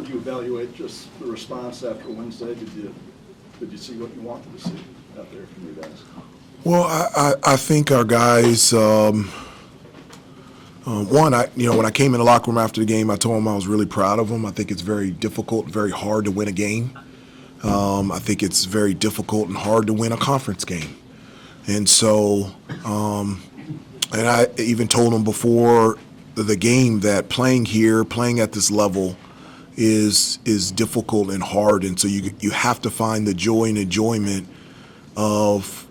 would you evaluate just the response after Wednesday? Did you see what you wanted to see out there from you guys? Well, I think our guys. One, when I came in the locker room after the game, I told them I was really proud of them. I think it's very difficult, very hard to win a game. I think it's very difficult and hard to win a conference game. And so, and I even told them before the game that playing here, playing at this level is difficult and hard. And so you have to find the joy and enjoyment of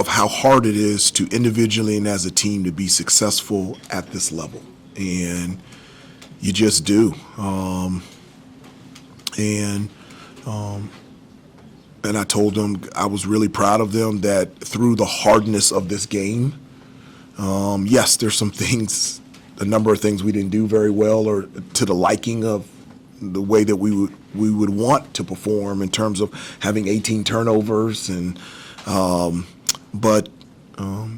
how hard it is to individually and as a team to be successful at this level. And you just do. And I told them I was really proud of them that through the hardness of this game, yes, there's some things, a number of things we didn't do very well or to the liking of the way that we would want to perform in terms of having 18 turnovers but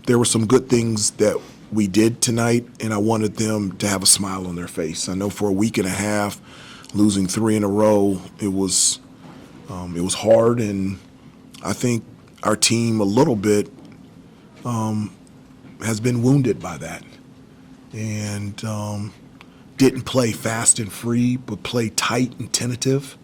there were some good things that we did tonight, and I wanted them to have a smile on their face. I know for a week and a half, losing 3 in a row, it was hard, and I think our team a little bit has been wounded by that, and didn't play fast and free, but play tight and tentative.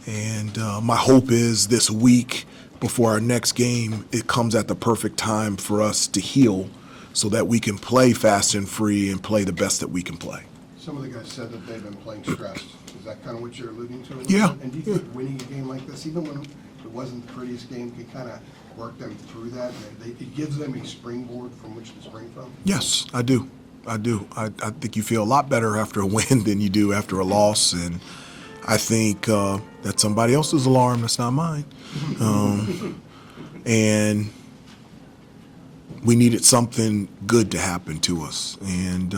And my hope is this week, before our next game, it comes at the perfect time for us to heal so that we can play fast and free and play the best that we can play. Some of the guys said that they've been playing stressed. Is that kind of what you're alluding to? Yeah. And do you think winning a game like this, even when it wasn't the prettiest game, can kind of work them through that? It gives them a springboard from which to spring from? Yes, I do. I think you feel a lot better after a win than you do after a loss, and I think that's somebody else's alarm. That's not mine. And we needed something good to happen to us. And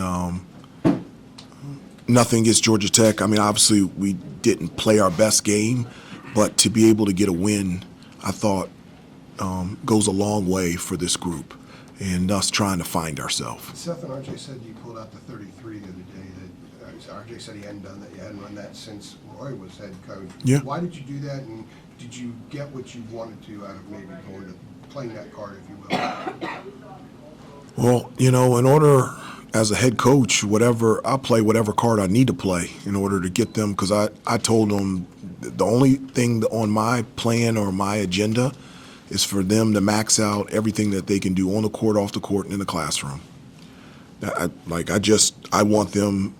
nothing against Georgia Tech. I mean, obviously we didn't play our best game, but to be able to get a win, I thought goes a long way for this group and us trying to find ourselves. Seth and RJ said you pulled out the 33 the other day. RJ said he hadn't done that. You hadn't run that since Roy was head coach. Yeah. Why did you do that, and did you get what you wanted to out of maybe going to playing that card, if you will? Well, in order as a head coach, I'll play whatever card I need to play in order to get them, because I told them the only thing on my plan or my agenda is for them to max out everything that they can do on the court, off the court, and in the classroom. I want them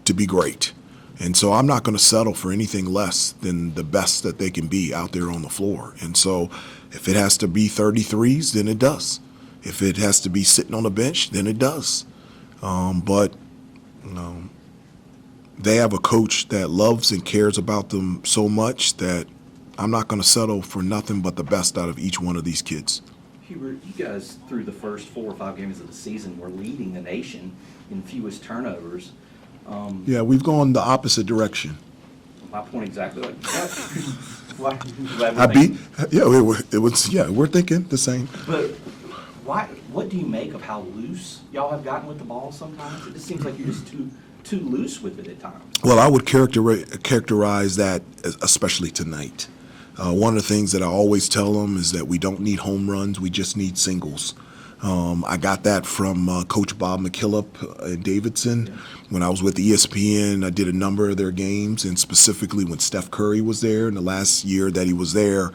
to be great. And so I'm not going to settle for anything less than the best that they can be out there on the floor. And so if it has to be 33s, then it does. If it has to be sitting on the bench, then it does. But they have a coach that loves and cares about them so much that I'm not going to settle for nothing but the best out of each one of these kids. Hubert, you guys, through the first 4 or 5 games of the season, were leading the nation in fewest turnovers. Yeah, we've gone the opposite direction. My point exactly. Like, why? We're thinking the same. But why? What do you make of how loose y'all have gotten with the ball sometimes? It just seems like you're just too loose with it at times. Well, I would characterize that, especially tonight. One of the things that I always tell them is that we don't need home runs, we just need singles. I got that from Coach Bob McKillop in Davidson. Yeah. When I was with ESPN, I did a number of their games, and specifically when Steph Curry was there, in the last year that he was there,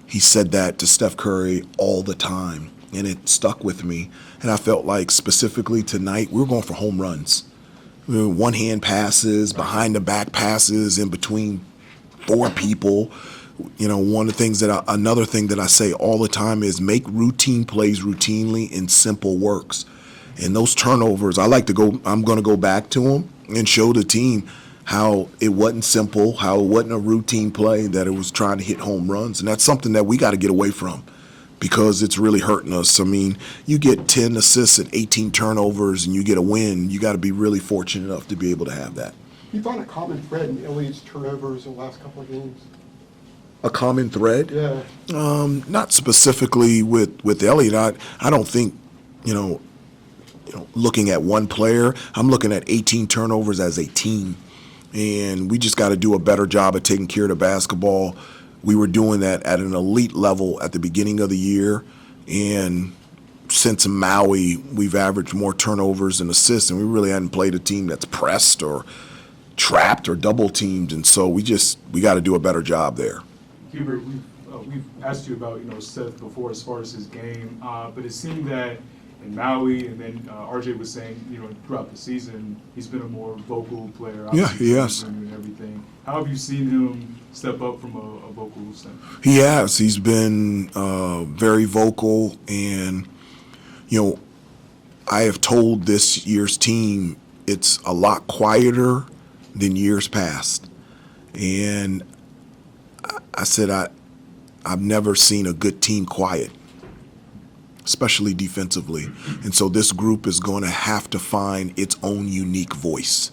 he said that to Steph Curry all the time, and it stuck with me. And I felt like specifically tonight, we were going for home runs. One-hand passes, behind-the-back passes, in between 4 people. Another thing that I say all the time is make routine plays routinely and simple works. And those turnovers, I'm going to go back to them and show the team how it wasn't simple, how it wasn't a routine play, that it was trying to hit home runs. And that's something that we got to get away from because it's really hurting us. I mean, you get 10 assists and 18 turnovers and you get a win, you got to be really fortunate enough to be able to have that. You found a common thread in Elliott's turnovers in the last couple of games? A common thread? Yeah. Not specifically with Elliott. I don't think, looking at one player, I'm looking at 18 turnovers as a team. and we just got to do a better job of taking care of the basketball. We were doing that at an elite level at the beginning of the year, and since Maui, we've averaged more turnovers and assists, and we really hadn't played a team that's pressed or trapped or double teamed, and so we got to do a better job there. Hubert, we've asked you about, Seth before as far as his game, but it seemed that in Maui, and then RJ was saying, throughout the season, he's been a more vocal player. Yeah, he has. And everything. How have you seen him step up from a vocal standpoint? He has. He's been very vocal, and I have told this year's team it's a lot quieter than years past, and I said I've never seen a good team quiet, especially defensively. And so this group is going to have to find its own unique voice.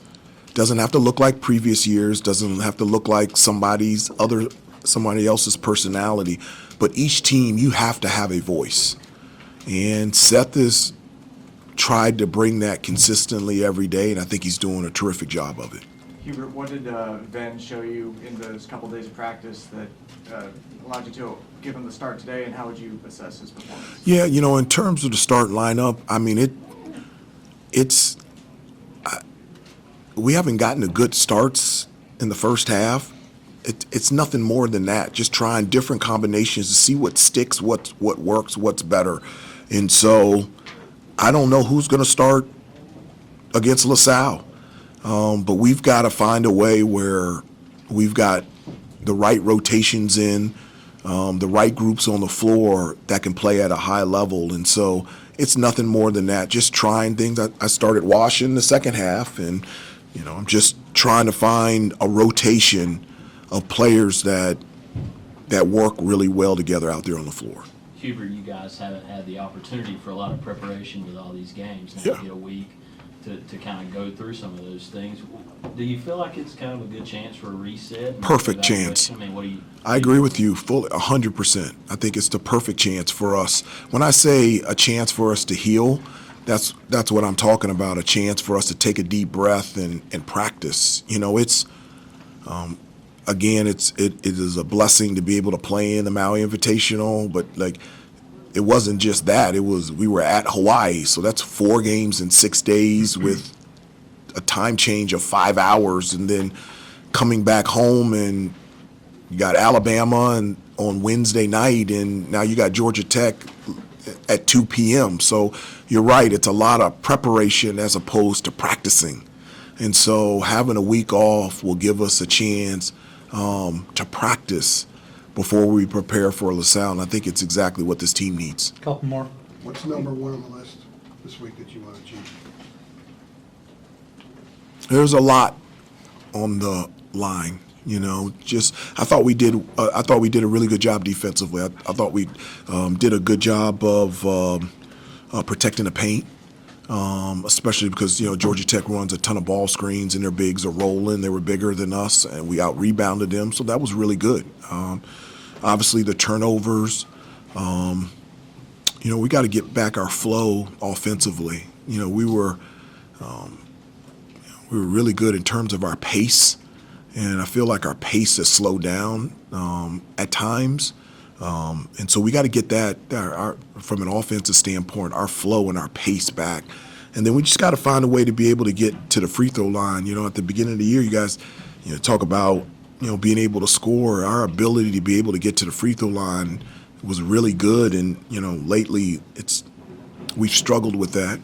Doesn't have to look like previous years, doesn't have to look like somebody else's personality, but each team, you have to have a voice. And Seth has tried to bring that consistently every day, and I think he's doing a terrific job of it. Hubert, what did Ben show you in those couple days of practice that allowed you to give him the start today, and how would you assess his performance? Yeah, in terms of the start lineup, I mean, we haven't gotten a good starts in the first half. It's nothing more than that, just trying different combinations to see what sticks, what works, what's better. And so I don't know who's going to start against LaSalle. But we've got to find a way where we've got the right rotations in, the right groups on the floor that can play at a high level. And so it's nothing more than that, just trying things. I started washing the second half, and, I'm just trying to find a rotation of players that work really well together out there on the floor. Hubert, you guys haven't had the opportunity for a lot of preparation with all these games. Now Yeah. you get a week to kind of go through some of those things. Do you feel like it's kind of a good chance for a reset? and Perfect evaluation? chance. I mean, what do you? I agree with you fully, 100%. I think it's the perfect chance for us. When I say a chance for us to heal, that's what I'm talking about, a chance for us to take a deep breath and practice. It's again, it is a blessing to be able to play in the Maui Invitational, but it wasn't just that. We were at Hawaii, so that's 4 games in 6 days with a time change of 5 hours, and then coming back home, and you got Alabama on Wednesday night, and now you got Georgia Tech at 2 p.m. So you're right, it's a lot of preparation as opposed to practicing. And so having a week off will give us a chance to practice before we prepare for LaSalle, and I think it's exactly what this team needs. Couple more. What's number one on the list this week that you want to achieve? There's a lot on the line, I thought we did a really good job defensively. I thought we did a good job of protecting the paint, especially because Georgia Tech runs a ton of ball screens and their bigs are rolling. They were bigger than us, and we out-rebounded them, so that was really good. Obviously, the turnovers, we got to get back our flow offensively. We were really good in terms of our pace, and I feel like our pace has slowed down at times. And so we got to get that from an offensive standpoint, our flow and our pace back. And then we just got to find a way to be able to get to the free throw line. At the beginning of the year, you guys talk about being able to score. Our ability to be able to get to the free throw line was really good, and lately we've struggled with that.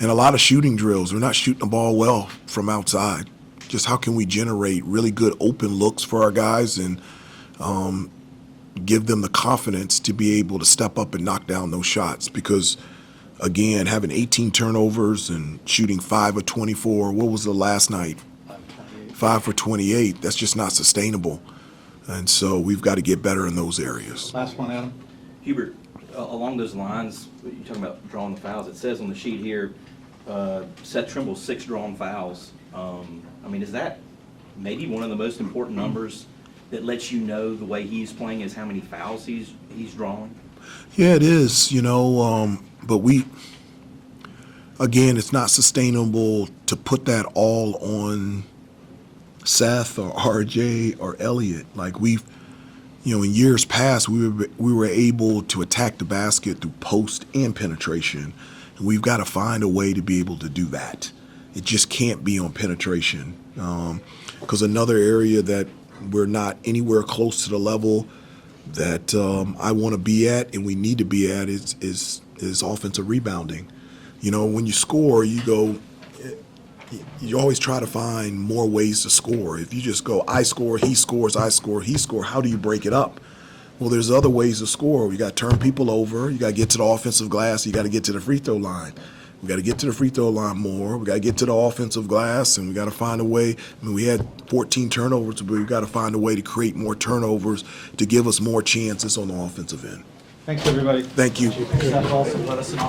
And a lot of shooting drills. We're not shooting the ball well from outside. Just how can we generate really good open looks for our guys and give them the confidence to be able to step up and knock down those shots? Because again, having 18 turnovers and shooting 5 of 24, what was the last night? 5 for 28, that's just not sustainable. And so we've got to get better in those areas. Last one, Adam. Hubert, along those lines, you're talking about drawing the fouls. It says on the sheet here, Seth Trimble's 6 drawn fouls. Is that maybe one of the most important numbers that lets you know the way he's playing is how many fouls he's drawing? Yeah, it is, but again, it's not sustainable to put that all on Seth or RJ or Elliott. Like in years past, we were able to attack the basket through post and penetration. And we've got to find a way to be able to do that. It just can't be on penetration. Because another area that we're not anywhere close to the level that I want to be at and we need to be at is offensive rebounding. When you score, you always try to find more ways to score. If you just go, I score, he scores, I score, he scores, how do you break it up? Well, there's other ways to score. You got to turn people over. You got to get to the offensive glass. You got to get to the free throw line. We got to get to the free throw line more. We got to get to the offensive glass, and we got to find a way. We had 14 turnovers, but we got to find a way to create more turnovers to give us more chances on the offensive end. Thanks, everybody. Thank you. Seth, also let us know.